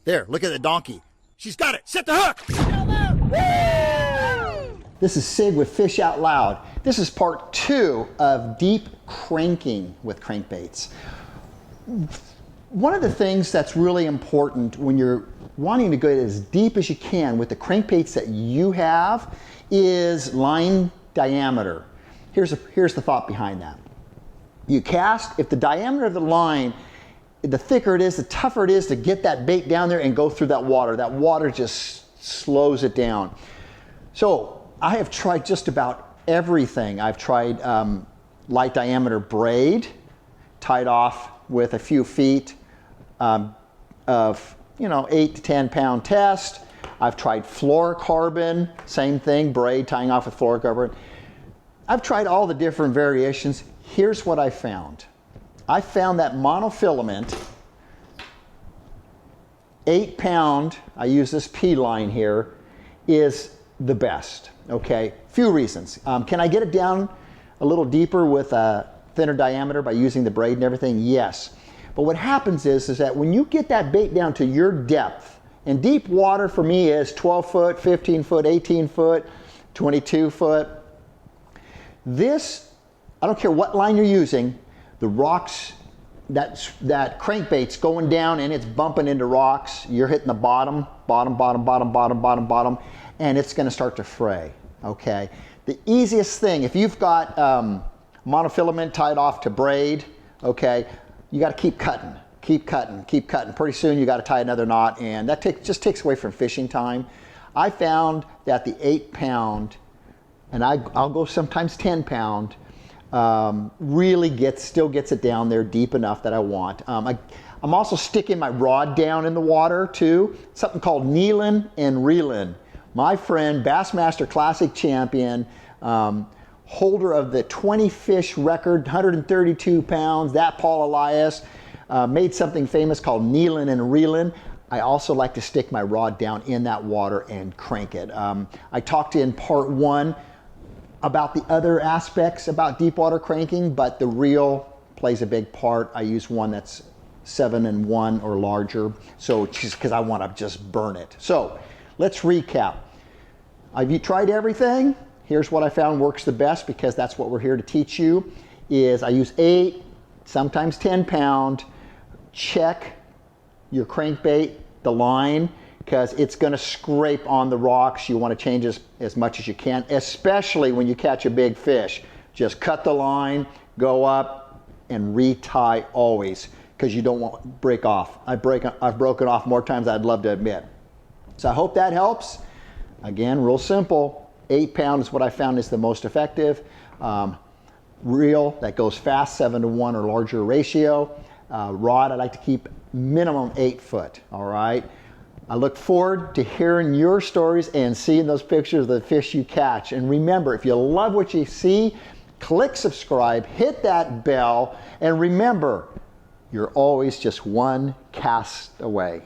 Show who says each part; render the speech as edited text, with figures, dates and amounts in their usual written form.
Speaker 1: There, look at the donkey. She's got it. Set the hook.
Speaker 2: This is Sig with Fish Out Loud. This is part 2 of deep cranking with crankbaits. One of the things that's really important when you're wanting to go as deep as you can with the crankbaits that you have is line diameter. Here's the thought behind that. You cast, if the diameter of the line, the thicker it is, the tougher it is to get that bait down there and go through that water. That water just slows it down. So I have tried just about everything. I've tried light diameter braid, tied off with a few feet of 8 to 10 pound test. I've tried fluorocarbon, same thing, braid tying off with fluorocarbon. I've tried all the different variations. Here's what I found. I found that monofilament 8 pound, I use this P line here, is the best. Okay, few reasons. Can I get it down a little deeper with a thinner diameter by using the braid and everything? Yes. But what happens is that when you get that bait down to your depth, and deep water for me is 12 foot, 15 foot, 18 foot, 22 foot. This, I don't care what line you're using, the rocks, that crankbait's going down and it's bumping into rocks. You're hitting the bottom, and it's going to start to fray. Okay. The easiest thing, if you've got monofilament tied off to braid, okay, you got to keep cutting. Pretty soon you got to tie another knot, and that just takes away from fishing time. I found that the 8 pound, and I'll go sometimes 10 pound, really still gets it down there deep enough that I want. I'm also sticking my rod down in the water too. Something called kneeling and reeling. My friend, Bassmaster Classic champion, holder of the 20 fish record, 132 pounds, that Paul Elias, made something famous called kneeling and reeling. I also like to stick my rod down in that water and crank it. I talked in part 1 about the other aspects about deep water cranking, but the reel plays a big part. I use one that's 7-in-1 or larger, so just because I want to just burn it. So let's recap. Have you tried everything? Here's what I found works the best, because that's what we're here to teach you, is I use 8, sometimes 10 pound. Check your crankbait, the line, because it's going to scrape on the rocks. You want to change as much as you can, especially when you catch a big fish. Just cut the line, go up, and retie always, because you don't want to break off. I've broken off more times than I'd love to admit. So I hope that helps. Again, real simple. 8 pound is what I found is the most effective. Reel that goes fast, 7-to-1 or larger ratio. Rod, I like to keep minimum 8 foot, all right? I look forward to hearing your stories and seeing those pictures of the fish you catch. And remember, if you love what you see, click subscribe, hit that bell, and remember, you're always just one cast away.